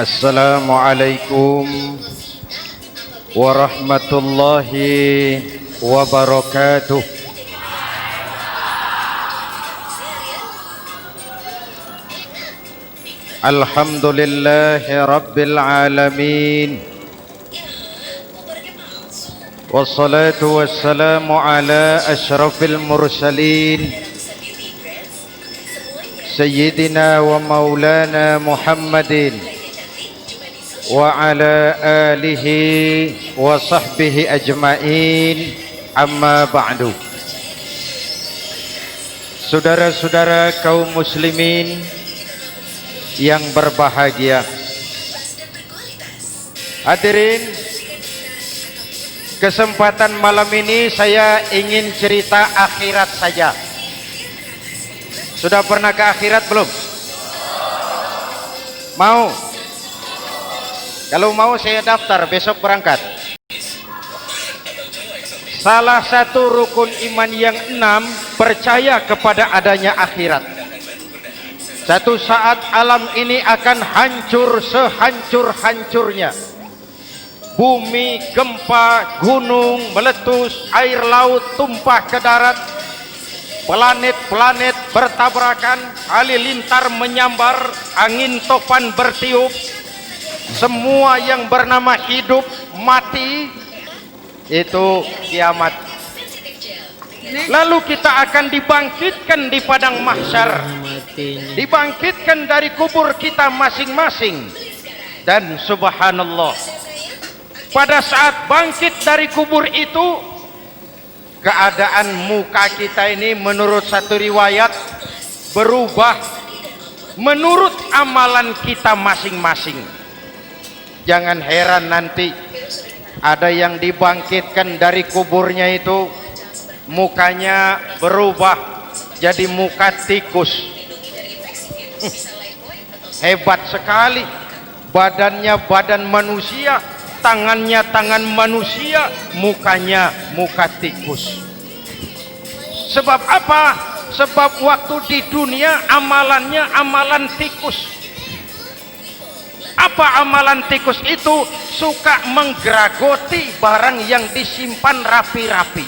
Assalamualaikum warahmatullahi wabarakatuh. Alhamdulillahi rabbil alamin. Wassalatu wassalamu ala asyrafil mursalin Sayyidina wa maulana Muhammadin wa ala alihi wa sahbihi ajma'in, amma ba'du. Saudara-saudara kaum muslimin yang berbahagia, hadirin, kesempatan malam ini saya ingin cerita akhirat saja. Sudah pernah ke akhirat belum? Mau? Kalau mau saya daftar, besok berangkat. Salah satu rukun iman yang 6, percaya kepada adanya akhirat. Satu saat alam ini akan hancur sehancur-hancurnya. Bumi, gempa, gunung meletus, air laut tumpah ke darat, planet-planet bertabrakan, halilintar menyambar, angin topan bertiup. Semua yang bernama hidup mati, itu kiamat. Lalu kita akan dibangkitkan di padang mahsyar, dibangkitkan dari kubur kita masing-masing. Dan subhanallah, pada saat bangkit dari kubur itu, keadaan muka kita ini menurut satu riwayat berubah menurut amalan kita masing-masing. Jangan heran nanti ada yang dibangkitkan dari kuburnya itu mukanya berubah jadi muka tikus. Hebat sekali. Badannya badan manusia, tangannya tangan manusia, mukanya muka tikus. Sebab apa? Sebab waktu di dunia amalannya amalan tikus. Apa amalan tikus itu? Suka menggeragoti barang yang disimpan rapi-rapi.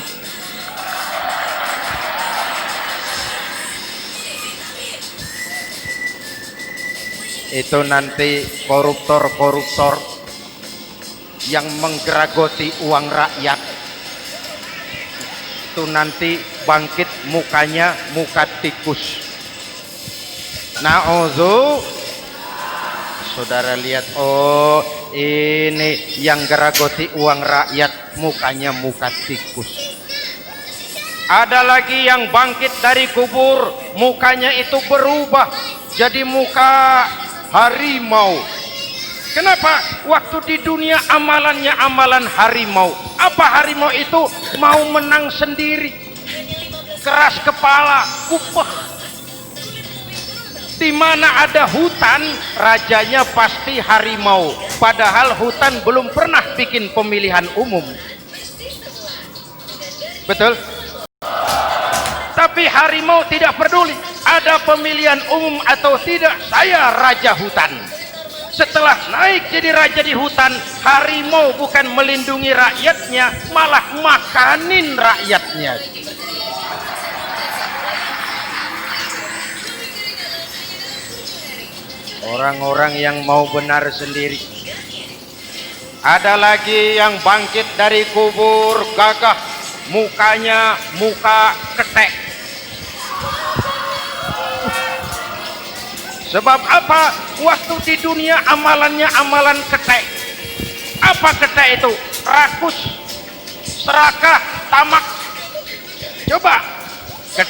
Itu nanti koruptor-koruptor yang menggeragoti uang rakyat, itu nanti bangkit mukanya muka tikus. Na'udzu. Saudara lihat, oh ini yang geragoti uang rakyat mukanya muka tikus. Ada lagi yang bangkit dari kubur, mukanya itu berubah jadi muka harimau. Kenapa? Waktu di dunia amalannya amalan harimau. Apa harimau itu? Mau menang sendiri, keras kepala, kupeh. Di mana ada hutan, rajanya pasti harimau. Padahal hutan belum pernah bikin pemilihan umum. Betul? Tapi harimau tidak peduli ada pemilihan umum atau tidak, saya raja hutan. Setelah naik jadi raja di hutan, harimau bukan melindungi rakyatnya, malah makanin rakyatnya. Orang-orang yang mau benar sendiri. Ada lagi yang bangkit dari kubur gagah, mukanya muka ketek. Sebab apa? Waktu di dunia amalannya amalan ketek. Apa ketek itu? Rakus, serakah, tamak.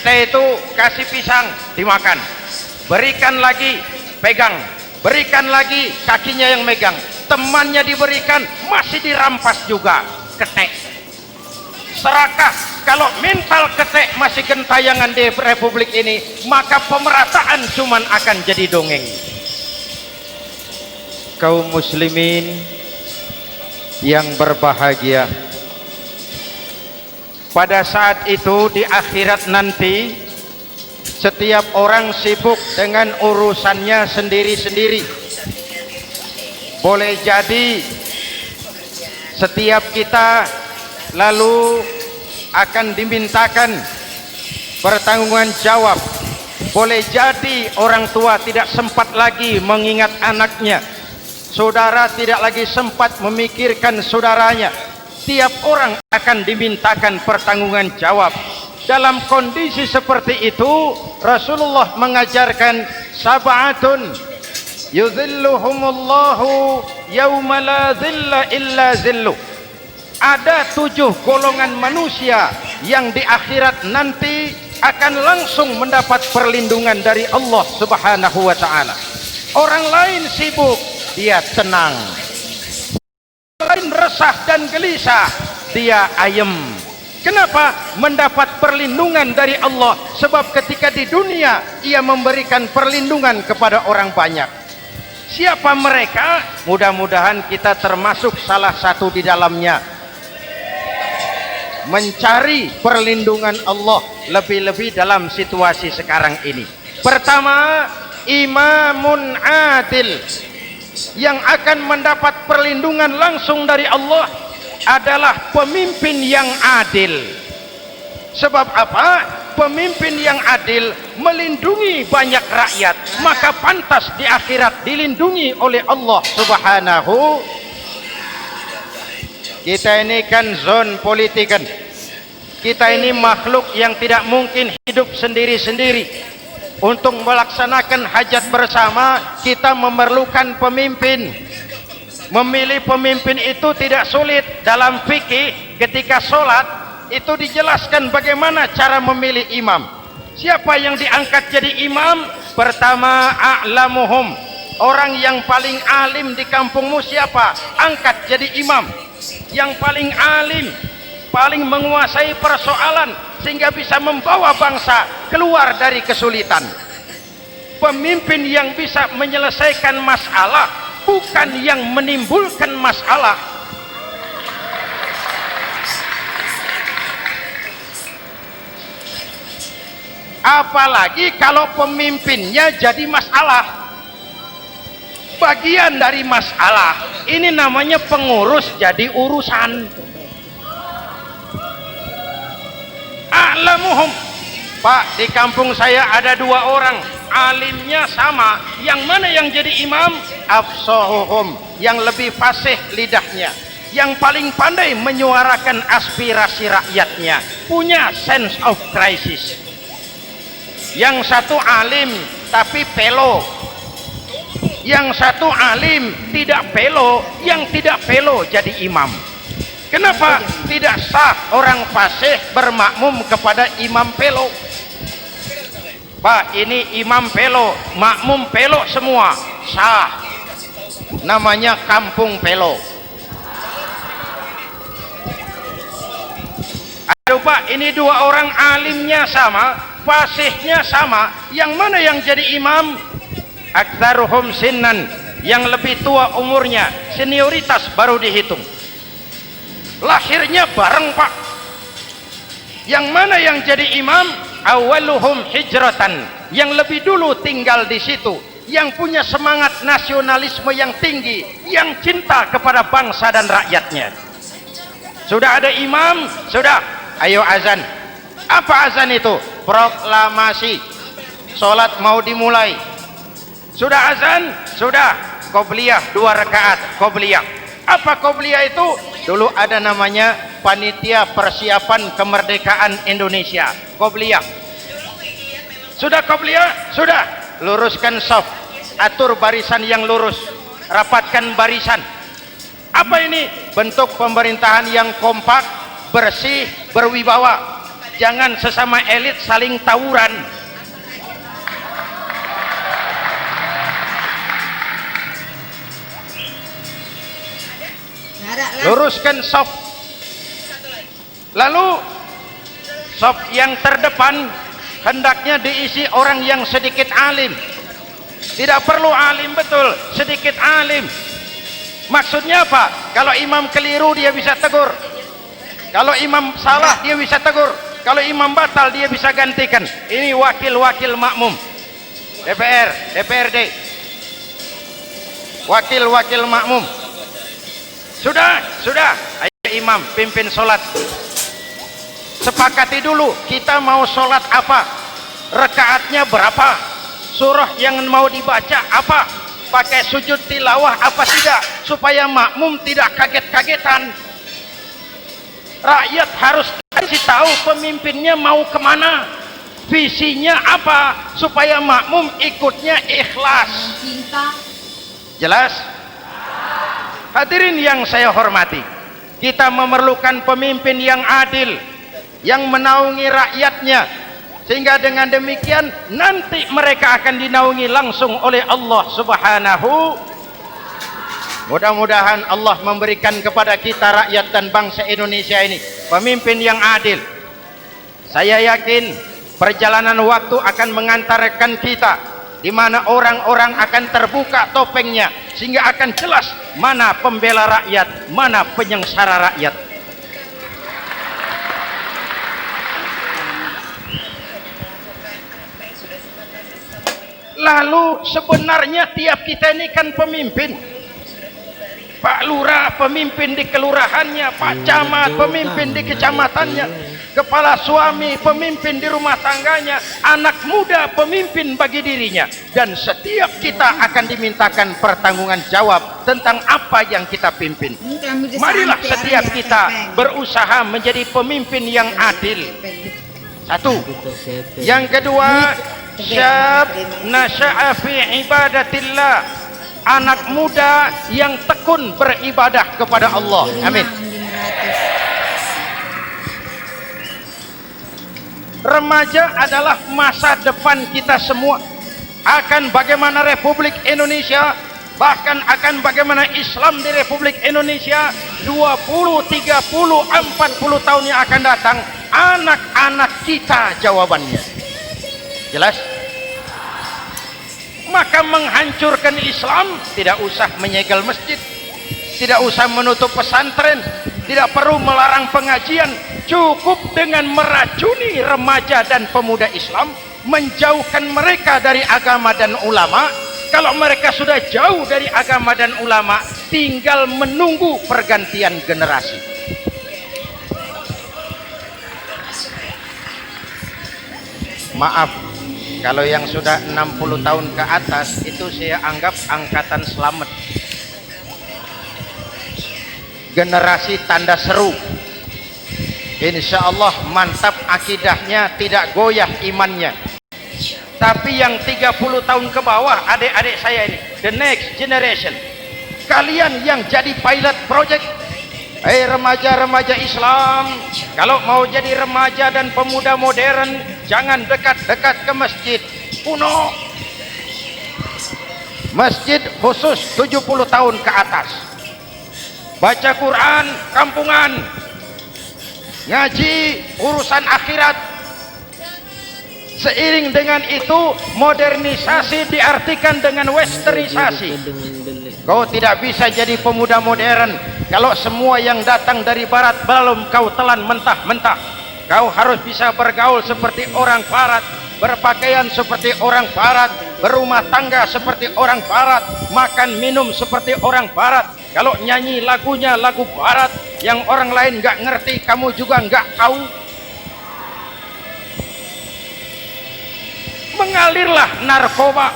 Ente itu kasih pisang, dimakan. Berikan lagi, pegang. Berikan lagi, kakinya yang megang. Temannya diberikan, masih dirampas juga. Ketek. Serakah. Kalau mental ketek masih gentayangan di republik ini, maka pemerataan cuman akan jadi dongeng. Kaum muslimin yang berbahagia, pada saat itu di akhirat nanti setiap orang sibuk dengan urusannya sendiri-sendiri. Boleh jadi setiap kita lalu akan dimintakan pertanggunggan jawab. Boleh jadi orang tua tidak sempat lagi mengingat anaknya, saudara tidak lagi sempat memikirkan saudaranya. Tiap orang akan dimintakan pertanggungan jawab. Dalam kondisi seperti itu, Rasulullah mengajarkan sab'atun yuzilluhumullahu yawma la zilla illa zilluh. Ada 7 golongan manusia yang di akhirat nanti akan langsung mendapat perlindungan dari Allah Subhanahu wa ta'ala. Orang lain sibuk, dia tenang. Orang lain resah dan gelisah, dia ayem. Kenapa? Mendapat perlindungan dari Allah. Sebab ketika di dunia ia memberikan perlindungan kepada orang banyak. Siapa mereka? Mudah-mudahan kita termasuk salah satu di dalamnya. Mencari perlindungan Allah lebih-lebih dalam situasi sekarang ini. Pertama, imamun adil. Yang akan mendapat perlindungan langsung dari Allah adalah pemimpin yang adil. Sebab apa? Pemimpin yang adil melindungi banyak rakyat, maka pantas di akhirat dilindungi oleh Allah Subhanahu. Kita ini kan zon politikan. Kita ini makhluk yang tidak mungkin hidup sendiri-sendiri. Untuk melaksanakan hajat bersama, kita memerlukan pemimpin. Memilih pemimpin itu tidak sulit. Dalam fikih ketika sholat itu dijelaskan bagaimana cara memilih imam. Siapa yang diangkat jadi imam? Pertama, a'lamuhum. Orang yang paling alim di kampungmu siapa? Angkat jadi imam. Yang paling alim, paling menguasai persoalan sehingga bisa membawa bangsa keluar dari kesulitan. Pemimpin yang bisa menyelesaikan masalah, bukan yang menimbulkan masalah. Apalagi kalau pemimpinnya jadi masalah, bagian dari masalah. Ini namanya pengurus jadi urusan. A'lamuhum. Pak, di kampung saya ada 2 orang, alimnya sama. Yang mana yang jadi imam? Afsahuhum, yang lebih fasih lidahnya, yang paling pandai menyuarakan aspirasi rakyatnya, punya sense of crisis. Yang satu alim tapi pelo, yang satu alim tidak pelo, yang tidak pelo jadi imam. Kenapa? Tidak sah orang fasih bermakmum kepada imam pelo. Pak, ini imam pelo, makmum pelo semua, sah. Namanya kampung pelo. Aduh Pak, ini 2 orang alimnya sama, fasihnya sama. Yang mana yang jadi imam? Aktsaruhum sinnan, yang lebih tua umurnya, senioritas baru dihitung. Lahirnya bareng Pak. Yang mana yang jadi imam? Awaluhum hijratan, yang lebih dulu tinggal di situ, yang punya semangat nasionalisme yang tinggi, yang cinta kepada bangsa dan rakyatnya. Sudah ada imam, sudah, ayo azan. Apa azan itu? Proklamasi. Salat mau dimulai. Sudah azan, sudah qobliyah 2 rakaat qobliyah. Apa qobliyah itu? Dulu ada namanya panitia persiapan kemerdekaan Indonesia, qobliyah. Sudah qobliyah, sudah, luruskan shaf, atur barisan yang lurus, rapatkan barisan. Apa ini? Bentuk pemerintahan yang kompak, bersih, berwibawa. jangan sesama elit saling tawuran. Luruskan saf. Lalu saf yang terdepan hendaknya diisi orang yang sedikit alim. Tidak perlu alim betul, sedikit alim. Maksudnya apa? Kalau imam keliru dia bisa tegur. Kalau imam salah dia bisa tegur. Kalau imam batal dia bisa gantikan. Ini wakil-wakil makmum. DPR, DPRD. Wakil-wakil makmum. Sudah. Ayo imam pimpin sholat. Sepakati dulu kita mau sholat apa, rakaatnya berapa, surah yang mau dibaca apa, pakai sujud tilawah apa tidak, supaya makmum tidak kaget-kagetan. Rakyat harus kasih tahu pemimpinnya mau kemana, visinya apa, supaya makmum ikutnya ikhlas. Jelas? Hadirin yang saya hormati, kita memerlukan pemimpin yang adil, yang menaungi rakyatnya, sehingga dengan demikian nanti mereka akan dinaungi langsung oleh Allah Subhanahu. Mudah-mudahan Allah memberikan kepada kita rakyat dan bangsa Indonesia ini pemimpin yang adil. Saya yakin perjalanan waktu akan mengantarkan kita di mana orang-orang akan terbuka topengnya, sehingga akan jelas mana pembela rakyat, mana penyengsara rakyat. Lalu sebenarnya tiap kita ini kan pemimpin. Pak Lurah pemimpin di kelurahannya, Pak Camat pemimpin di kecamatannya, kepala suami pemimpin di rumah tangganya, anak muda pemimpin bagi dirinya, dan setiap kita akan dimintakan pertanggungan jawab tentang apa yang kita pimpin. Marilah setiap kita berusaha menjadi pemimpin yang adil. Satu. Yang kedua, syab nasya'a fi ibadatillah, anak muda yang tekun beribadah kepada Allah. Amin. Remaja adalah masa depan kita semua. Akan bagaimana Republik Indonesia, bahkan akan bagaimana Islam di Republik Indonesia 20, 30, 40 tahun yang akan datang, anak-anak kita jawabannya. Jelas? Maka menghancurkan Islam tidak usah menyegel masjid, tidak usah menutup pesantren, tidak perlu melarang pengajian, cukup dengan meracuni remaja dan pemuda Islam, menjauhkan mereka dari agama dan ulama. Kalau mereka sudah jauh dari agama dan ulama, tinggal menunggu pergantian generasi. Maaf, kalau yang sudah 60 tahun ke atas itu saya anggap angkatan selamat, generasi tanda seru. Insya Allah mantap akidahnya, tidak goyah imannya. Tapi yang 30 tahun ke bawah, adik-adik saya ini, the next generation, kalian yang jadi pilot project. Hei remaja-remaja Islam, kalau mau jadi remaja dan pemuda modern, jangan dekat-dekat ke masjid kuno. Masjid khusus 70 tahun ke atas. Baca Quran kampungan, ngaji urusan akhirat. Seiring dengan itu modernisasi diartikan dengan westernisasi. Kau tidak bisa jadi pemuda modern kalau semua yang datang dari barat belum kau telan mentah-mentah. Kau harus bisa bergaul seperti orang barat, berpakaian seperti orang barat, berumah tangga seperti orang barat, makan minum seperti orang barat. Kalau nyanyi lagunya lagu barat yang orang lain nggak ngerti, kamu juga nggak tahu. Mengalirlah narkoba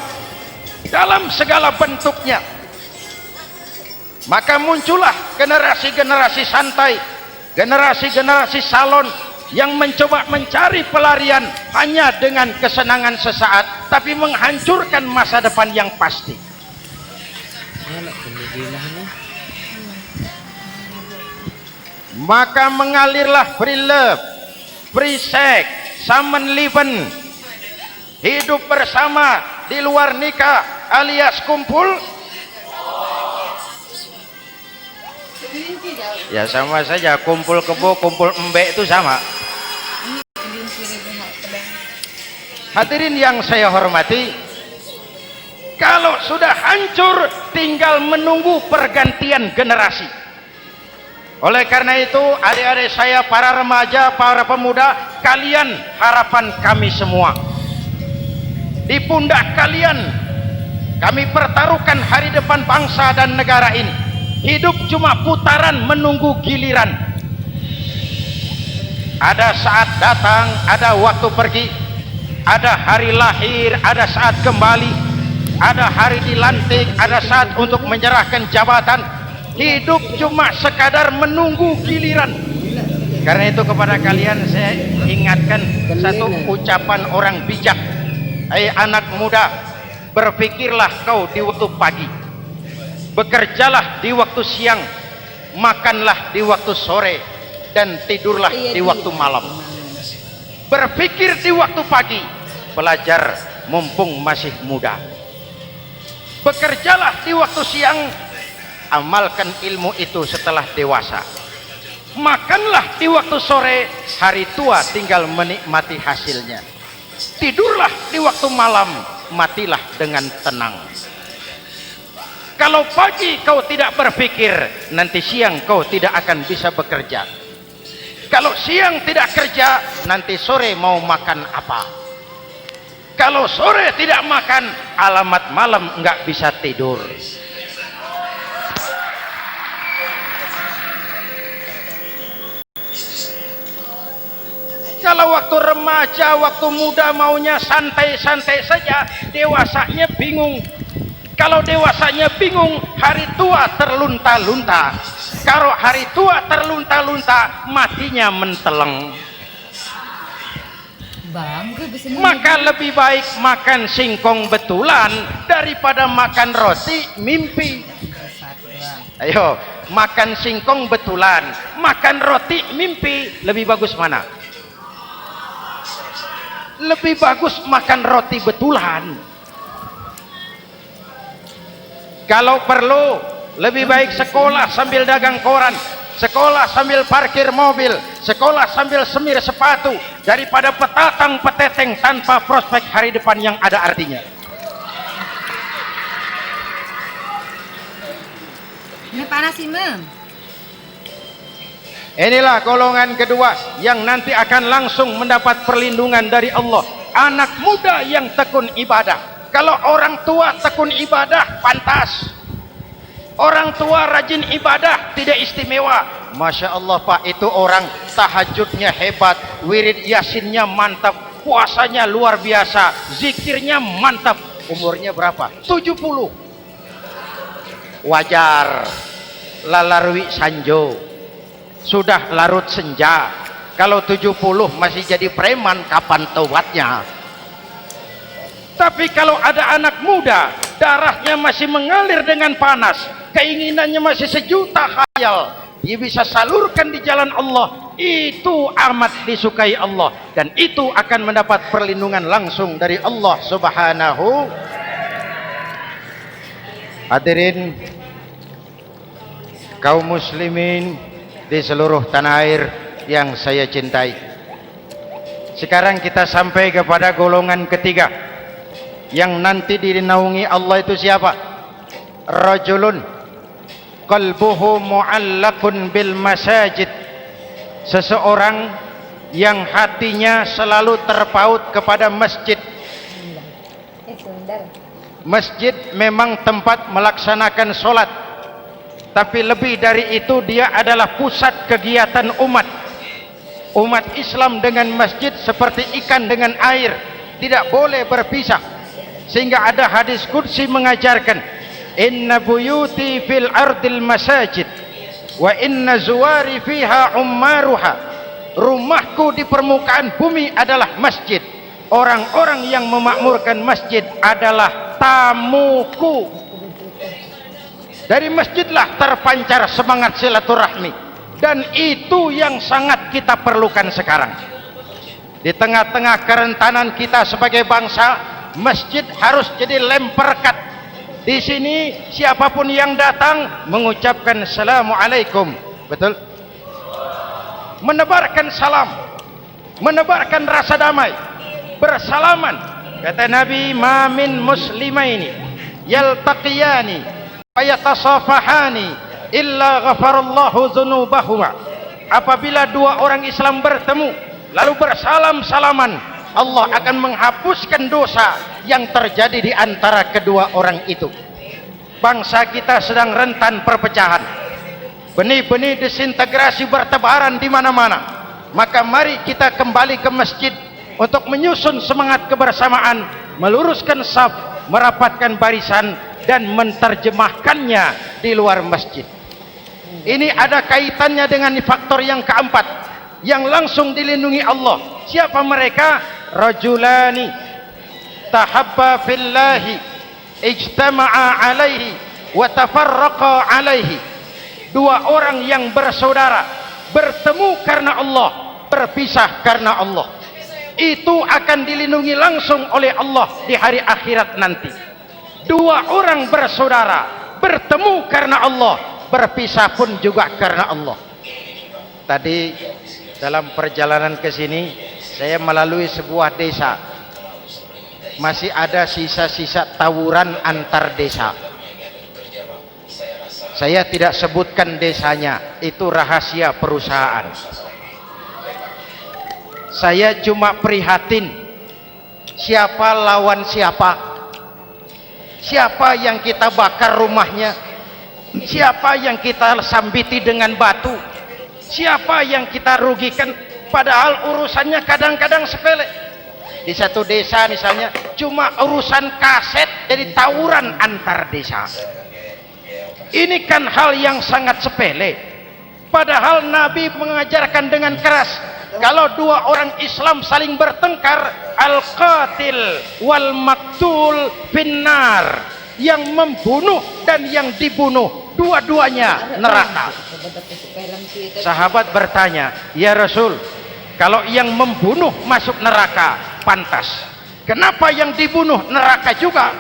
dalam segala bentuknya. Maka muncullah generasi-generasi santai, generasi-generasi salon yang mencoba mencari pelarian hanya dengan kesenangan sesaat, tapi menghancurkan masa depan yang pasti. Maka mengalirlah free love, free sex, samenleben, hidup bersama di luar nikah alias kumpul. Ya sama saja, kumpul kebo, kumpul embek itu sama. Hadirin yang saya hormati, kalau sudah hancur tinggal menunggu pergantian generasi. Oleh karena itu adik-adik saya, para remaja, para pemuda, kalian harapan kami semua. Di pundak kalian kami pertaruhkan hari depan bangsa dan negara ini. Hidup cuma putaran menunggu giliran. Ada saat datang, ada waktu pergi, ada hari lahir, ada saat kembali, ada hari dilantik, ada saat untuk menyerahkan jabatan. Hidup cuma sekadar menunggu giliran. Karena itu kepada kalian saya ingatkan satu ucapan orang bijak. Hai anak muda, berpikirlah kau di waktu pagi, bekerjalah di waktu siang, makanlah di waktu sore, dan tidurlah di waktu malam. Berpikir di waktu pagi, belajar mumpung masih muda. Bekerjalah di waktu siang, amalkan ilmu itu setelah dewasa. Makanlah di waktu sore, hari tua tinggal menikmati hasilnya. Tidurlah di waktu malam, matilah dengan tenang. Kalau pagi kau tidak berpikir, nanti siang kau tidak akan bisa bekerja. Kalau siang tidak kerja, nanti sore mau makan apa? Kalau sore tidak makan, alamat malam nggak bisa tidur. Kalau waktu remaja, waktu muda maunya santai-santai saja, dewasanya bingung. Kalau dewasanya bingung, hari tua terlunta-lunta. Kalau hari tua terlunta-lunta, matinya menteleng. Maka lebih baik makan singkong betulan daripada makan roti mimpi. Ayo, makan singkong betulan, makan roti mimpi, lebih bagus mana? Lebih bagus makan roti betulan. Kalau perlu, lebih baik sekolah sambil dagang koran, sekolah sambil parkir mobil, sekolah sambil semir sepatu, daripada petatang peteteng tanpa prospek hari depan yang ada artinya. Ini panas sih, Mem. Inilah golongan kedua yang nanti akan langsung mendapat perlindungan dari Allah. Anak muda yang tekun ibadah. Kalau orang tua tekun ibadah, pantas. Orang tua rajin ibadah, tidak istimewa. Masya Allah Pak, itu orang tahajudnya hebat, wirid yasinnya mantap, puasanya luar biasa, zikirnya mantap. Umurnya berapa? 70. Wajar. Lalarwi sanjo. Sudah larut senja. Kalau 70 masih jadi preman, kapan tobatnya? Tapi kalau ada anak muda, darahnya masih mengalir dengan panas, keinginannya masih sejuta khayal, dia bisa salurkan di jalan Allah, itu amat disukai Allah, dan itu akan mendapat perlindungan langsung dari Allah Subhanahu. Hadirin kaum muslimin di seluruh tanah air yang saya cintai, sekarang kita sampai kepada golongan ketiga yang nanti dinaungi Allah. Itu siapa? Rajulun qalbuhu mu'allaqun bil masajid, seseorang yang hatinya selalu terpaut kepada masjid. Masjid memang tempat melaksanakan sholat, tapi lebih dari itu dia adalah pusat kegiatan umat. Umat Islam dengan masjid seperti ikan dengan air, tidak boleh berpisah. Sehingga ada hadis qudsi mengajarkan, inna buyuti fil ardil masajid wa inna zuwari fiha ummaruha. Rumahku di permukaan bumi adalah masjid, orang-orang yang memakmurkan masjid adalah tamuku. Dari masjidlah terpancar semangat silaturahmi, dan itu yang sangat kita perlukan sekarang. Di tengah-tengah kerentanan kita sebagai bangsa, masjid harus jadi lem perekat. Di sini siapapun yang datang mengucapkan assalamualaikum, betul? Menebarkan salam, menebarkan rasa damai, bersalaman. Kata Nabi, ma min muslimaini yaltaqiyani fayatasafahani illa ghafarallahu dzunubahuma. Apabila dua orang Islam bertemu lalu bersalam-salaman, Allah akan menghapuskan dosa yang terjadi di antara kedua orang itu. Bangsa kita sedang rentan perpecahan, benih-benih disintegrasi bertebaran di mana-mana. Maka mari kita kembali ke masjid untuk menyusun semangat kebersamaan, meluruskan saf, merapatkan barisan, dan menerjemahkannya di luar masjid. Ini ada kaitannya dengan faktor yang keempat yang langsung dilindungi Allah. Siapa mereka? Rajulani tahabba fillahi ijtama'a alaihi wa tafarraqa alaihi. Dua orang yang bersaudara, bertemu karena Allah, berpisah karena Allah. Itu akan dilindungi langsung oleh Allah di hari akhirat nanti. Dua orang bersaudara, bertemu karena Allah, berpisah pun juga karena Allah. Tadi dalam perjalanan ke sini saya melalui sebuah desa. Masih ada sisa-sisa tawuran antar desa. Saya tidak sebutkan desanya, itu rahasia perusahaan. Saya cuma prihatin, siapa lawan siapa, siapa yang kita bakar rumahnya, siapa yang kita sambiti dengan batu, siapa yang kita rugikan, padahal urusannya kadang-kadang sepele. Di satu desa misalnya cuma urusan kaset jadi tawuran antar desa. Ini kan hal yang sangat sepele, padahal Nabi mengajarkan dengan keras, kalau dua orang Islam saling bertengkar, al-qatil wal maktul finnar, yang membunuh dan yang dibunuh dua-duanya neraka. Sahabat bertanya, ya Rasul, kalau yang membunuh masuk neraka pantas, kenapa yang dibunuh neraka juga?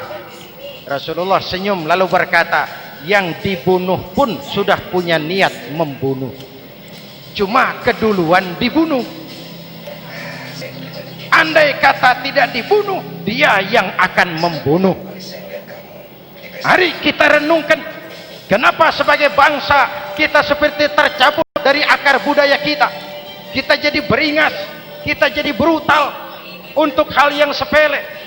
Rasulullah senyum lalu berkata, yang dibunuh pun sudah punya niat membunuh, cuma keduluan dibunuh. Andai kata tidak dibunuh, dia yang akan membunuh. Mari kita renungkan, kenapa sebagai bangsa kita seperti tercabut dari akar budaya kita. Kita jadi beringas, kita jadi brutal untuk hal yang sepele.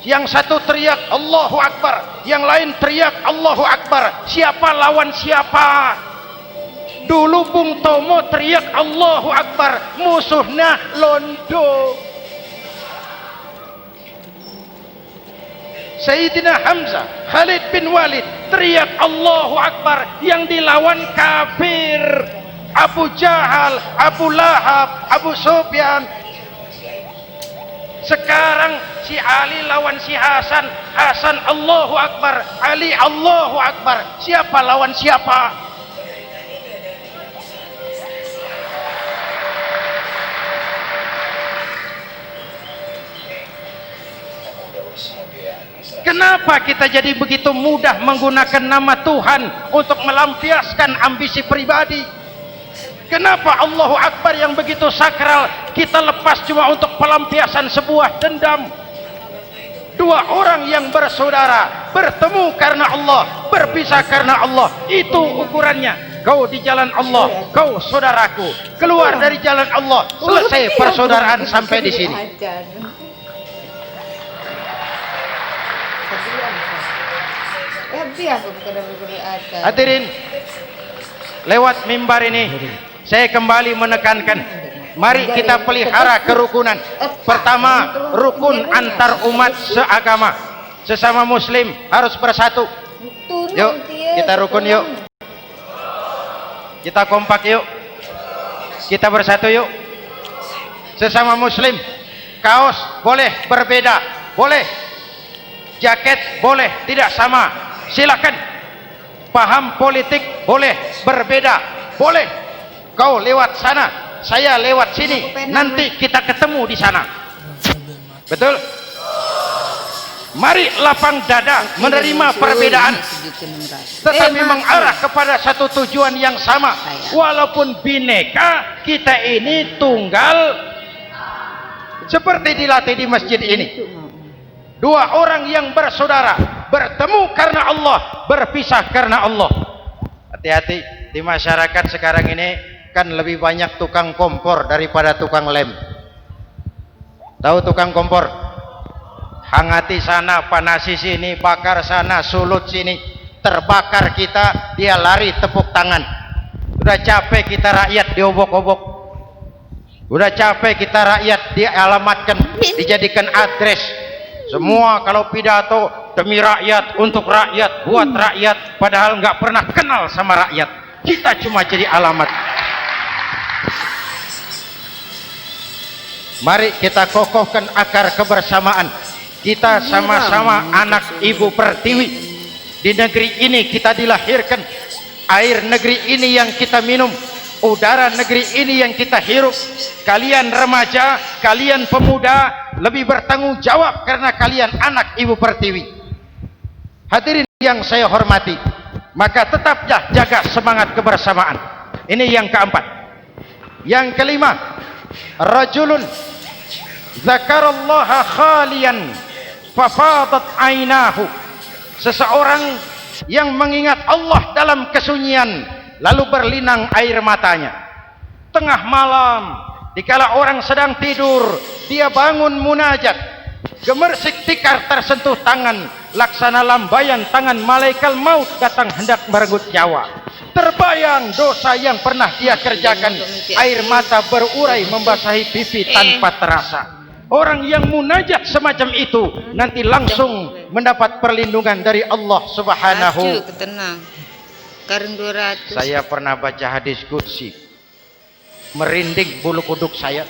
Yang satu teriak Allahu Akbar, yang lain teriak Allahu Akbar. Siapa lawan siapa? Dulu Bung Tomo teriak Allahu Akbar, musuhnya londo. Sayyidina Hamzah, Khalid bin Walid teriak Allahu Akbar, yang dilawan kafir, Abu Jahal, Abu Lahab, Abu Sufyan. Sekarang si Ali lawan si Hasan, Hasan Allahu Akbar, Ali Allahu Akbar. Siapa lawan siapa? Kenapa kita jadi begitu mudah menggunakan nama Tuhan untuk melampiaskan ambisi pribadi? Kenapa Allahu Akbar yang begitu sakral kita lepas cuma untuk pelampiasan sebuah dendam? Dua orang yang bersaudara, bertemu karena Allah, berpisah karena Allah. Itu ukurannya. Kau di jalan Allah, kau saudaraku. Keluar dari jalan Allah, selesai persaudaraan sampai di sini. Hadirin, lewat mimbar ini saya kembali menekankan, mari kita pelihara kerukunan. Pertama, rukun antar umat seagama, sesama muslim harus bersatu. Yuk kita rukun, yuk kita kompak, yuk kita bersatu, yuk. Sesama muslim, kaos boleh berbeda, boleh, jaket boleh tidak sama, silakan. Paham politik boleh berbeda, boleh. Kau lewat sana saya lewat sini, nanti kita ketemu di sana. Betul? Mari lapang dada menerima perbedaan, tetapi mengarah kepada satu tujuan yang sama. Walaupun bineka, kita ini tunggal, seperti dilatih di masjid ini. Dua orang yang bersaudara, bertemu karena Allah, berpisah karena Allah. Hati-hati, di masyarakat sekarang ini kan lebih banyak tukang kompor daripada tukang lem. Tahu tukang kompor? Hangati sana, panasi sini, bakar sana, sulut sini, terbakar kita, dia lari tepuk tangan. Udah capek kita rakyat diobok-obok, udah capek kita rakyat dialamatkan, dijadikan address. Semua kalau pidato demi rakyat, untuk rakyat, buat rakyat, padahal nggak pernah kenal sama rakyat. Kita cuma jadi alamat. Mari kita kokohkan akar kebersamaan. Kita sama-sama anak Ibu Pertiwi. Di negeri ini kita dilahirkan. Air negeri ini yang kita minum, udara negeri ini yang kita hirup. Kalian remaja, kalian pemuda lebih bertanggung jawab karena kalian anak Ibu Pertiwi. Hadirin yang saya hormati, maka tetaplah jaga semangat kebersamaan. Ini yang keempat. Yang kelima, rajulun zakarallaha khalian fafadat ainahu. Seseorang yang mengingat Allah dalam kesunyian, lalu berlinang air matanya. Tengah malam, dikala orang sedang tidur, dia bangun munajat, gemersik tikar tersentuh tangan, laksana lambayan tangan malaikat maut datang hendak merenggut nyawa. Terbayang dosa yang pernah dia kerjakan, air mata berurai membasahi pipi tanpa terasa. Orang yang munajat semacam itu nanti langsung mendapat perlindungan dari Allah Subhanahu. Saya pernah baca hadis qudsi, merinding bulu kuduk saya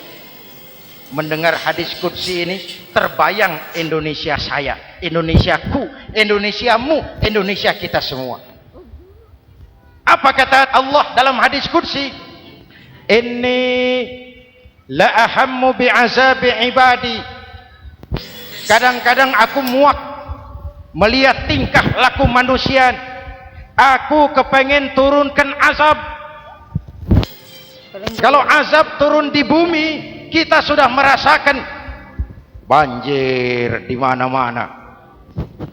mendengar hadis qudsi ini. Terbayang Indonesia saya, Indonesiaku, Indonesiamu, Indonesia kita semua. Apa kata Allah dalam hadis qudsi? Inni la ahammu bi'azabi ibadi. Kadang-kadang aku muak melihat tingkah laku manusia. Aku kepengen turunkan azab. Kalau azab turun di bumi, kita sudah merasakan banjir di mana-mana.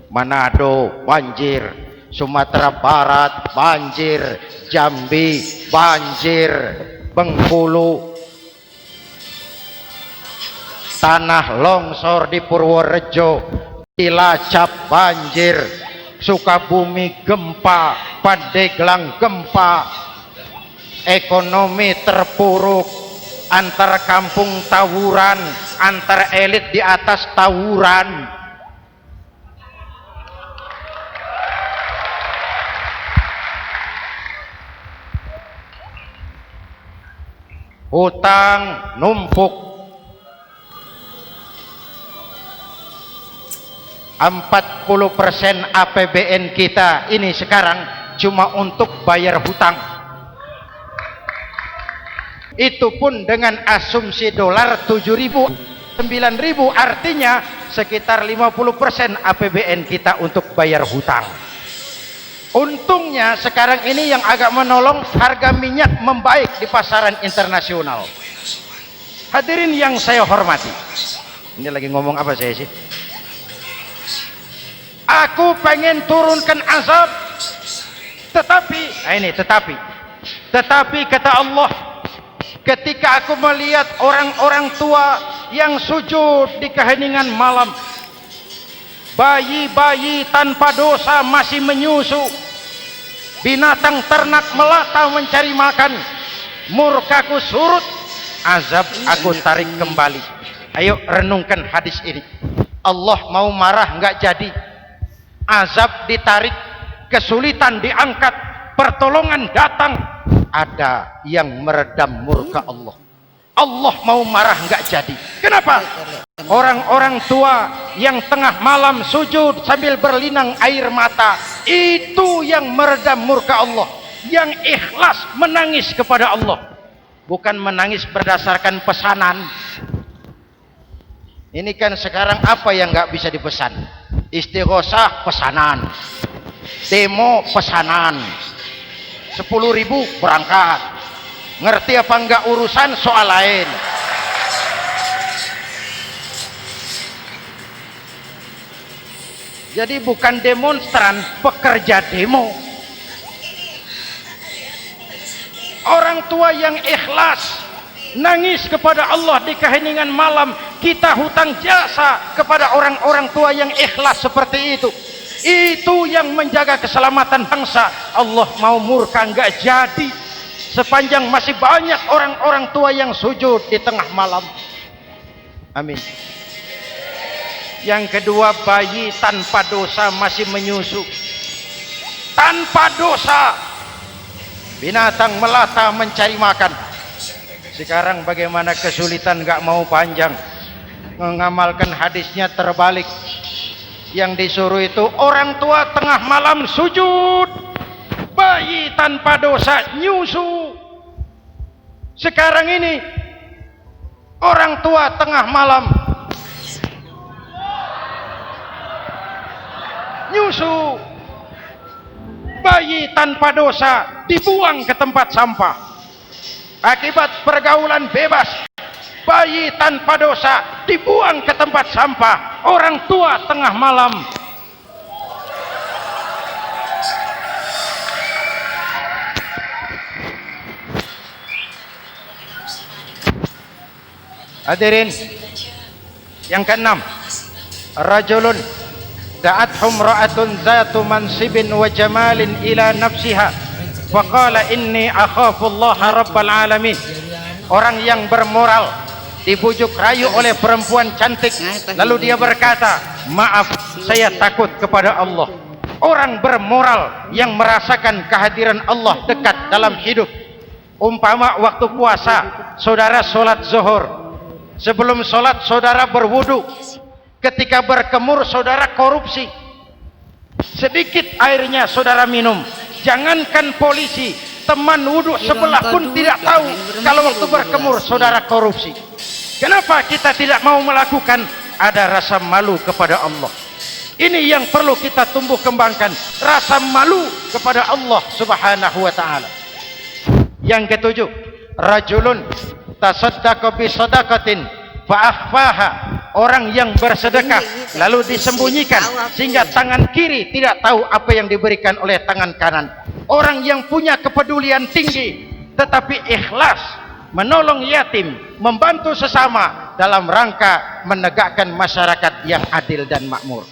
Manado banjir, Sumatera Barat banjir, Jambi banjir, Bengkulu, tanah longsor di Purworejo, Cilacap banjir, Sukabumi gempa, Pandeglang gempa, ekonomi terpuruk, antar kampung tawuran, antar elit di atas tawuran. Hutang numpuk. 40% APBN kita ini sekarang cuma untuk bayar hutang. Itu pun dengan asumsi dolar 7.000, 9.000, artinya sekitar 50% APBN kita untuk bayar hutang. Untungnya sekarang ini yang agak menolong, harga minyak membaik di pasaran internasional. Hadirin yang saya hormati, ini lagi ngomong apa saya sih? Aku pengen turunkan azab, tetapi kata Allah, ketika aku melihat orang-orang tua yang sujud di keheningan malam, bayi-bayi tanpa dosa masih menyusu, binatang ternak melata mencari makan, murkaku surut, azab aku tarik kembali. Ayo renungkan hadis ini. Allah mau marah nggak jadi, azab ditarik, kesulitan diangkat, pertolongan datang, ada yang meredam murka Allah. Allah mau marah nggak jadi. Kenapa? Orang-orang tua yang tengah malam sujud sambil berlinang air mata, itu yang meredam murka Allah, yang ikhlas menangis kepada Allah. bukan menangis berdasarkan pesanan. Ini kan sekarang apa yang nggak bisa dipesan? Istighosah pesanan, demo pesanan, 10.000 berangkat. Ngerti apa enggak urusan soal lain. Jadi bukan demonstran, pekerja demo. Orang tua yang ikhlas nangis kepada Allah di keheningan malam, kita hutang jasa kepada orang-orang tua yang ikhlas seperti itu. Itu yang menjaga keselamatan bangsa. Allah mau murka enggak jadi, sepanjang masih banyak orang-orang tua yang sujud di tengah malam. Amin. Yang kedua, bayi tanpa dosa masih menyusu. Tanpa dosa, binatang melata mencari makan. Sekarang bagaimana kesulitan, gak mau panjang mengamalkan hadisnya terbalik. Yang disuruh itu orang tua tengah malam sujud, bayi tanpa dosa nyusu. Sekarang ini orang tua tengah malam nyusu, bayi tanpa dosa dibuang ke tempat sampah. Akibat pergaulan bebas, bayi tanpa dosa dibuang ke tempat sampah. Orang tua tengah malam hadirin. Yang keenam, rajulun da'athum ra'atun zatu mansibin wa jamalin ila nafsiha faqala inni akhafullaha rabbal alamin. Orang yang bermoral dibujuk rayu oleh perempuan cantik, lalu dia berkata, maaf, saya takut kepada Allah. Orang bermoral yang merasakan kehadiran Allah dekat dalam hidup. Umpama waktu puasa, saudara sholat zuhur, sebelum sholat saudara berwudu, ketika berkemur saudara korupsi, sedikit airnya saudara minum. Jangankan polisi, teman wudhu sebelah pun tidak tahu kalau waktu berkemur saudara korupsi. Kenapa kita tidak mau melakukan? Ada rasa malu kepada Allah. Ini yang perlu kita tumbuh kembangkan, rasa malu kepada Allah subhanahu wa ta'ala. Yang ketujuh, rajulun tasaddaqa bi sadaqatin fa'akhfaha. Orang yang bersedekah lalu disembunyikan sehingga tangan kiri tidak tahu apa yang diberikan oleh tangan kanan. Orang yang punya kepedulian tinggi tetapi ikhlas menolong yatim, membantu sesama dalam rangka menegakkan masyarakat yang adil dan makmur.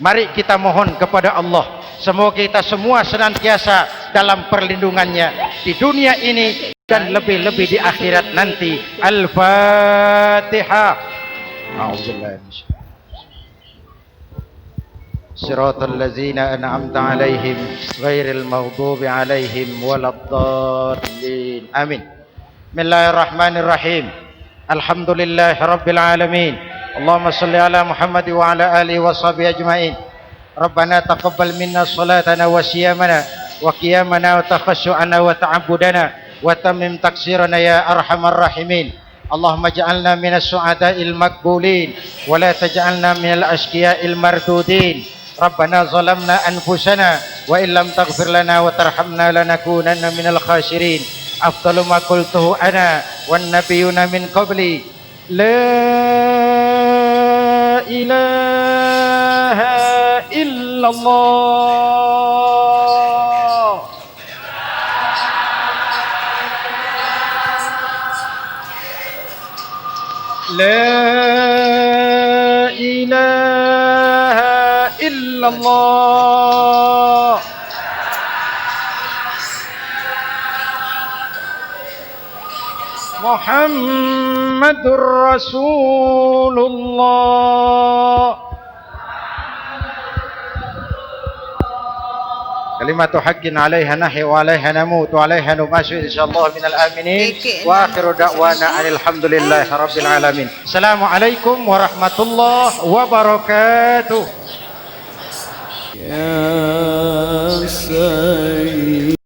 Mari kita mohon kepada Allah, semoga kita semua senantiasa dalam perlindungannya di dunia ini dan lebih-lebih di akhirat nanti. Al-Fatihah. Siratal ladzina an'amta 'alaihim ghairil maghdubi 'alaihim waladdallin. Amin. Bismillahirrahmanirrahim. Alhamdulillahirabbil alamin. Allahumma shalli ala Muhammad wa ala alihi wa sahbihi ajmain. Rabbana taqabbal minna salatana wa siyamana wa qiyamana wa takhashu'ana wa ta'abbudana wa tammim taksirana ya arhamar rahimin. Allahumma ja'alna minas su'ada'il maqbulin wa la taj'alna minal ashqiya'il mardudin. Rabbana zalamna anfusana wa illam taghfir lana wa tarhamna lanakunanna minal khasirin. Afdalu ma qultuhu ana wan nabiyyuna min qabli la ilaha illallah. La ilaha illallah. Muhammadur Rasulullah. Kalimatu haqqin 'alaiha nahya wa 'alaiha namut wa 'alaiha numashu insyaallah minal aminin. Wa akhiru da'wana alhamdulillahi rabbil alamin. Assalamualaikum warahmatullahi wabarakatuh. Ya Sayyidi